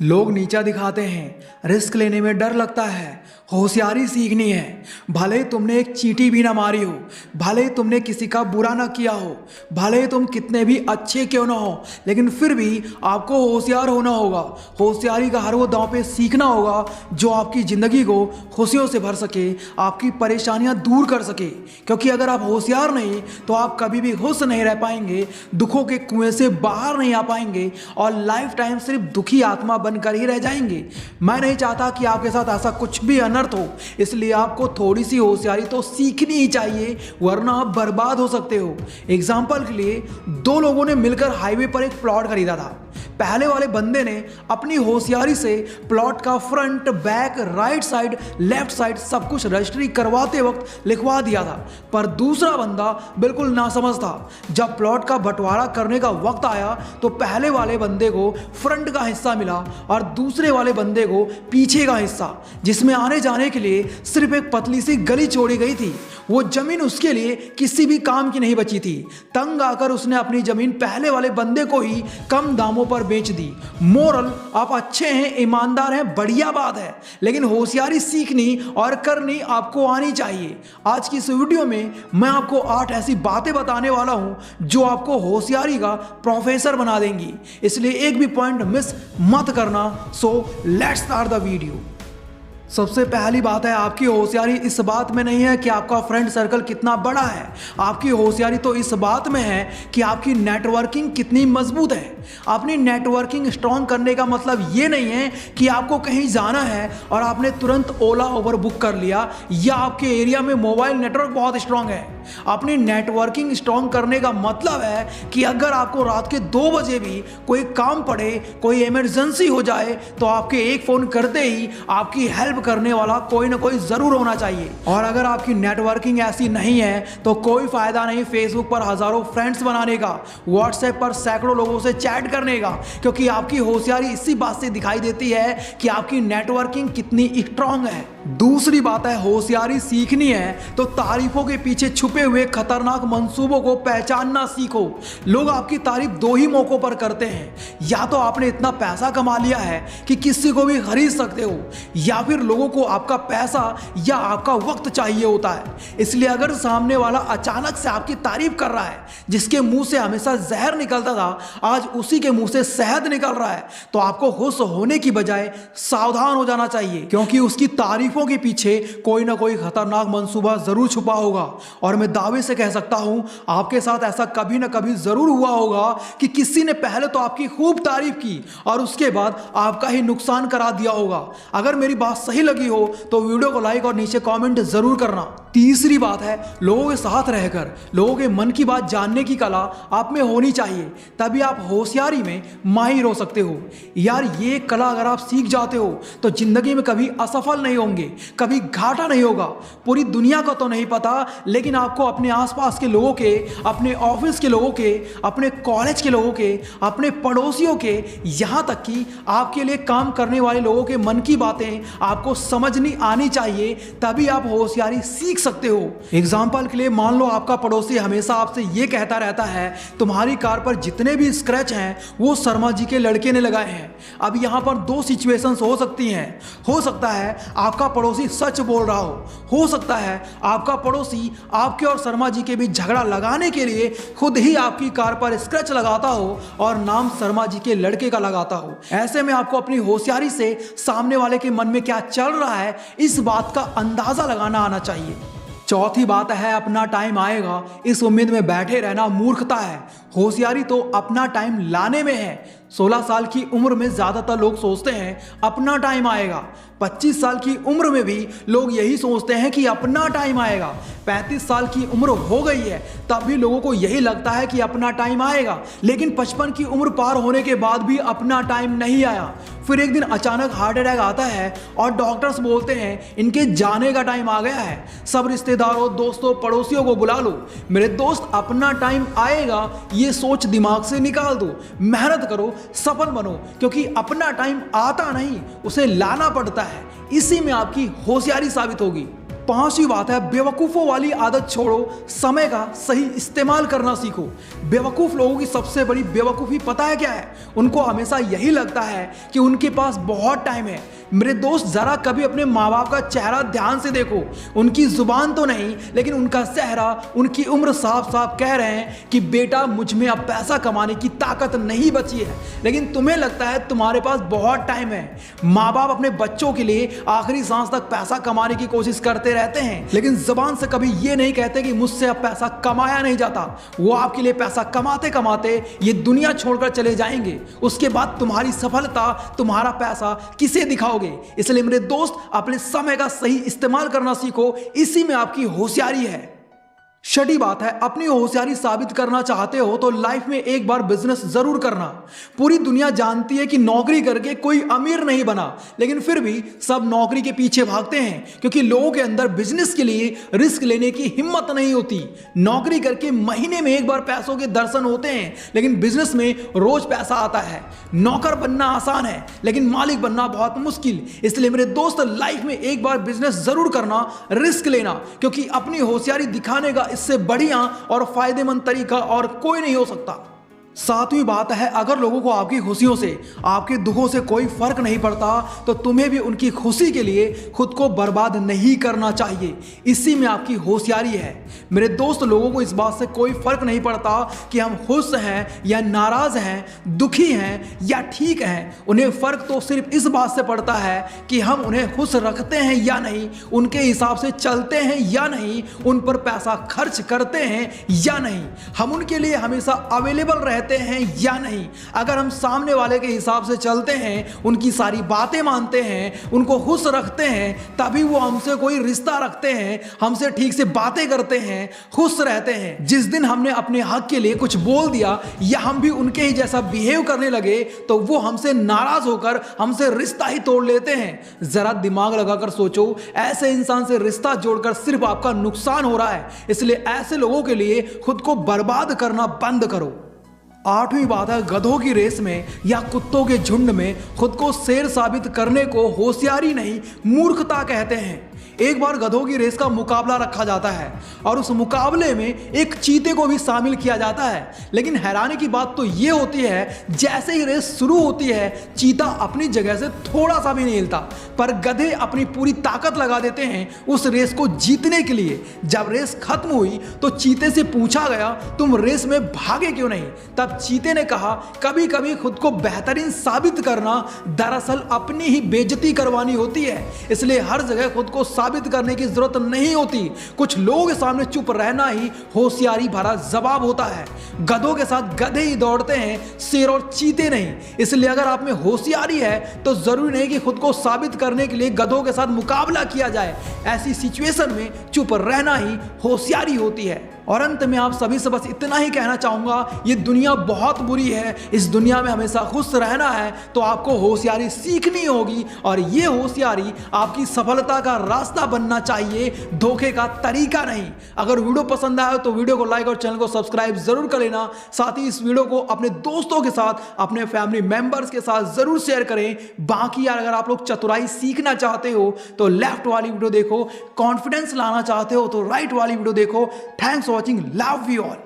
लोग नीचा दिखाते हैं, रिस्क लेने में डर लगता है, होशियारी सीखनी है। भले ही तुमने एक चींटी भी ना मारी हो, भले ही तुमने किसी का बुरा ना किया हो, भले ही तुम कितने भी अच्छे क्यों ना हो, लेकिन फिर भी आपको होशियार होना होगा। होशियारी का हर वो दांव पे सीखना होगा जो आपकी ज़िंदगी को खुशियों से भर सके, आपकी परेशानियां दूर कर सके। क्योंकि अगर आप होशियार नहीं तो आप कभी भी खुश नहीं रह पाएंगे, दुखों के कुएं से बाहर नहीं आ पाएंगे और लाइफ टाइम सिर्फ दुखी आत्मा बनकर ही रह जाएंगे। मैं नहीं चाहता कि आपके साथ ऐसा कुछ भी अनर्थ हो, इसलिए आपको थोड़ी सी होशियारी तो सीखनी ही चाहिए, वरना आप बर्बाद हो सकते हो। एग्जाम्पल के लिए, दो लोगों ने मिलकर हाईवे पर एक प्लॉट खरीदा था। पहले वाले बंदे ने अपनी होशियारी से प्लॉट का front, back, right side, left side सब कुछ रजिस्ट्री करवाते वक्त लिखवा दिया था, पर दूसरा बंदा बिल्कुल नासमझ था। जब प्लॉट का बंटवारा करने का वक्त आया तो पहले वाले बंदे को फ्रंट का हिस्सा मिला और दूसरे वाले बंदे को पीछे का हिस्सा, जिसमें आने जाने के लिए सिर्फ एक पतली सी गली छोड़ी गई थी। वो जमीन उसके लिए किसी भी काम की नहीं बची थी। तंग आकर उसने अपनी जमीन पहले वाले बंदे को ही कम दामों पर बेच दी। मोरल, आप अच्छे हैं, ईमानदार हैं, बढ़िया बात है, लेकिन होशियारी सीखनी और करनी आपको आनी चाहिए। आज की इस वीडियो में मैं आपको 8 ऐसी बातें बताने वाला हूं जो आपको होशियारी का प्रोफेसर बना देंगी, इसलिए एक भी पॉइंट मिस मत करना। So let's start the video. सबसे पहली बात है, आपकी होशियारी इस बात में नहीं है कि आपका फ्रेंड सर्कल कितना बड़ा है। आपकी होशियारी तो इस बात में है कि आपकी नेटवर्किंग कितनी मजबूत है। अपनी नेटवर्किंग स्ट्रॉन्ग करने का मतलब ये नहीं है कि आपको कहीं जाना है और आपने तुरंत ओला उबर बुक कर लिया, या आपके एरिया में मोबाइल नेटवर्क बहुत स्ट्रॉन्ग है। अपनी नेटवर्किंग स्ट्रॉन्ग करने का मतलब है कि अगर आपको रात के 2 बजे भी कोई काम पड़े, कोई इमरजेंसी हो जाए, तो आपके एक फ़ोन करते ही आपकी हेल्प करने वाला कोई ना कोई जरूर होना चाहिए। और अगर आपकी नेटवर्किंग ऐसी नहीं है तो कोई फायदा नहीं फेसबुक पर हजारों फ्रेंड्स बनाने का, व्हाट्सएप पर सैकड़ों लोगों से चैट करने का, क्योंकि आपकी होशियारी इसी बात से दिखाई देती है कि आपकी नेटवर्किंग कितनी स्ट्रांग है। दूसरी बात है, होशियारी सीखनी है तो तारीफों के पीछे छुपे हुए खतरनाक मंसूबों को पहचानना सीखो। लोग आपकी तारीफ 2 ही मौकों पर करते हैं, या तो आपने इतना पैसा कमा लिया है कि किसी को भी खरीद सकते हो, या फिर लोगों को आपका पैसा या आपका वक्त चाहिए होता है। इसलिए अगर सामने वाला अचानक से आपकी तारीफ कर रहा है, जिसके मुंह से हमेशा जहर निकलता था आज उसी के मुंह से शहद निकल रहा है, तो आपको खुश होने की बजाय सावधान हो जाना चाहिए, क्योंकि उसकी तारीफों के पीछे कोई ना कोई खतरनाक मंसूबा जरूर छुपा होगा। और मैं दावे से कह सकता हूं, आपके साथ ऐसा कभी ना कभी जरूर हुआ होगा कि किसी ने पहले तो आपकी खूब तारीफ की और उसके बाद आपका ही नुकसान करा दिया होगा। अगर मेरी बात सही लगी हो तो वीडियो को लाइक और नीचे कमेंट जरूर करना। तीसरी बात है, लोगों के साथ रहकर लोगों के मन की बात जानने की कला आप में होनी चाहिए, तभी आप होशियारी में माहिर हो सकते हो। यार, ये कला अगर आप सीख जाते हो तो जिंदगी में कभी असफल नहीं होंगे, कभी घाटा नहीं होगा। पूरी दुनिया का तो नहीं पता, लेकिन आपको अपने आसपास के लोगों के, अपने ऑफिस के लोगों के, अपने कॉलेज के लोगों के, अपने पड़ोसियों के, यहाँ तक कि आपके लिए काम करने वाले लोगों के मन की बातें आपको समझनी आनी चाहिए, तभी आप होशियारी सीख सकते हो। एग्जाम्पल के लिए, मान लो आपका पड़ोसी हमेशा आपसे ये कहता रहता है, तुम्हारी कार पर जितने भी स्क्रैच हैं वो शर्मा जी के लड़के ने लगाए हैं। अब यहाँ पर 2 सिचुएशंस हो सकती हैं। हो सकता है आपका पड़ोसी सच बोल रहा हो सकता है आपका पड़ोसी आपके और शर्मा जी के बीच झगड़ा लगाने के लिए खुद ही आपकी कार पर स्क्रैच लगाता हो और नाम शर्मा जी के लड़के का लगाता हो। ऐसे में आपको अपनी होशियारी से सामने वाले के मन में क्या चल रहा है इस बात का अंदाजा लगाना आना चाहिए। चौथी बात है, अपना टाइम आएगा इस उम्मीद में बैठे रहना मूर्खता है। होशियारी तो अपना टाइम लाने में है। 16 साल की उम्र में ज्यादातर लोग सोचते हैं अपना टाइम आएगा। 25 साल की उम्र में भी लोग यही सोचते हैं कि अपना टाइम आएगा। 35 साल की उम्र हो गई है तब भी लोगों को यही लगता है कि अपना टाइम आएगा, लेकिन 55 की उम्र पार होने के बाद भी अपना टाइम नहीं आया। फिर एक दिन अचानक हार्ट अटैक आता है और डॉक्टर्स बोलते हैं इनके जाने का टाइम आ गया है। सब रिश्तेदारों, दोस्तों, पड़ोसियों को बुला लो, मेरे दोस्त अपना टाइम आएगा, ये सोच दिमाग से निकाल दो। मेहनत करो, सफल बनो, क्योंकि अपना टाइम आता नहीं, उसे लाना पड़ता है। इसी में आपकी होशियारी साबित होगी। पांचवी बात है, बेवकूफ़ों वाली आदत छोड़ो, समय का सही इस्तेमाल करना सीखो। बेवकूफ़ लोगों की सबसे बड़ी बेवकूफ़ी पता है क्या है? उनको हमेशा यही लगता है कि उनके पास बहुत टाइम है। मेरे दोस्त, ज़रा कभी अपने माँ बाप का चेहरा ध्यान से देखो। उनकी ज़ुबान तो नहीं, लेकिन उनका चेहरा, उनकी उम्र साफ साफ कह रहे हैं कि बेटा मुझ में अब पैसा कमाने की ताकत नहीं बची है। लेकिन तुम्हें लगता है तुम्हारे पास बहुत टाइम है। माँ बाप अपने बच्चों के लिए आखिरी सांस तक पैसा कमाने की कोशिश करते रहते हैं, लेकिन ज़बान से कभी ये नहीं कहते कि मुझसे अब पैसा कमाया नहीं जाता। वो आपके लिए पैसा कमाते कमाते ये दुनिया छोड़कर चले जाएंगे। उसके बाद तुम्हारी सफलता, तुम्हारा पैसा किसे दिखाओगे? इसलिए मेरे दोस्त, अपने समय का सही इस्तेमाल करना सीखो। इसी में आपकी होशियारी है। छठी बात है, अपनी होशियारी साबित करना चाहते हो तो लाइफ में एक बार बिजनेस जरूर करना। पूरी दुनिया जानती है कि नौकरी करके कोई अमीर नहीं बना, लेकिन फिर भी सब नौकरी के पीछे भागते हैं क्योंकि लोगों के अंदर बिजनेस के लिए रिस्क लेने की हिम्मत नहीं होती। नौकरी करके महीने में एक बार पैसों के दर्शन होते हैं, लेकिन बिजनेस में रोज पैसा आता है। नौकर बनना आसान है, लेकिन मालिक बनना बहुत मुश्किल। इसलिए मेरे दोस्त, लाइफ में एक बार बिजनेस जरूर करना, रिस्क लेना, क्योंकि अपनी होशियारी दिखाने का इससे बढ़िया और फायदेमंद तरीका और कोई नहीं हो सकता। सातवीं बात है, अगर लोगों को आपकी खुशियों से, आपके दुखों से कोई फर्क नहीं पड़ता तो तुम्हें भी उनकी खुशी के लिए खुद को बर्बाद नहीं करना चाहिए। इसी में आपकी होशियारी है। मेरे दोस्त, लोगों को इस बात से कोई फर्क नहीं पड़ता कि हम खुश हैं या नाराज हैं, दुखी हैं या ठीक हैं। उन्हें फर्क तो सिर्फ इस बात से पड़ता है कि हम उन्हें खुश रखते हैं या नहीं, उनके हिसाब से चलते हैं या नहीं, उन पर पैसा खर्च करते हैं या नहीं, हम उनके लिए हमेशा अवेलेबल रहते हैं या नहीं। अगर हम सामने वाले के हिसाब से चलते हैं, उनकी सारी बातें मानते हैं, उनको खुश रखते हैं, तभी वो हमसे कोई रिश्ता रखते हैं, हमसे ठीक से बातें करते हैं, खुश रहते हैं। जिस दिन हमने अपने हक के लिए कुछ बोल दिया या हम भी उनके ही जैसा बिहेव करने लगे तो वो हमसे नाराज होकर हमसे रिश्ता ही तोड़ लेते हैं। जरा दिमाग लगाकर सोचो, ऐसे इंसान से रिश्ता जोड़कर सिर्फ आपका नुकसान हो रहा है। इसलिए ऐसे लोगों के लिए खुद को बर्बाद करना बंद करो। आठवीं बात है, गधों की रेस में या कुत्तों के झुंड में खुद को शेर साबित करने को होशियारी नहीं, मूर्खता कहते हैं। एक बार गधों की रेस का मुकाबला रखा जाता है और उस मुकाबले में एक चीते को भी शामिल किया जाता है। लेकिन हैरानी की बात तो ये होती है, जैसे ही रेस शुरू होती है चीता अपनी जगह से थोड़ा सा भी नहीं हिलता, पर गधे अपनी पूरी ताकत लगा देते हैं उस रेस को जीतने के लिए। जब रेस खत्म हुई तो चीते से पूछा गया, तुम रेस में भागे क्यों नहीं? तब चीते ने कहा, कभी कभी खुद को बेहतरीन साबित करना दरअसल अपनी ही बेइज्जती करवानी होती है। इसलिए हर जगह खुद को साबित करने की जरूरत नहीं होती। कुछ लोगों के सामने चुप रहना ही होशियारी भरा जवाब होता है। गधों के साथ गधे ही दौड़ते हैं, शेर और चीते नहीं। इसलिए अगर आप में होशियारी है तो जरूरी नहीं कि खुद को साबित करने के लिए गधों के साथ मुकाबला किया जाए। ऐसी सिचुएशन में चुप रहना ही होशियारी होती है। और अंत में आप सभी से बस इतना ही कहना चाहूंगा, ये दुनिया बहुत बुरी है। इस दुनिया में हमेशा खुश रहना है तो आपको होशियारी सीखनी होगी, और ये होशियारी आपकी सफलता का रास्ता बनना चाहिए, धोखे का तरीका नहीं। अगर वीडियो पसंद आया तो वीडियो को लाइक और चैनल को सब्सक्राइब जरूर कर लेना। साथ ही इस वीडियो को अपने दोस्तों के साथ, अपने फैमिली मेंबर्स के साथ जरूर शेयर करें। बाकी यार, अगर आप लोग चतुराई सीखना चाहते हो तो लेफ्ट वाली वीडियो देखो, कॉन्फिडेंस लाना चाहते हो तो राइट वाली वीडियो देखो। Thanks for watching, love you all.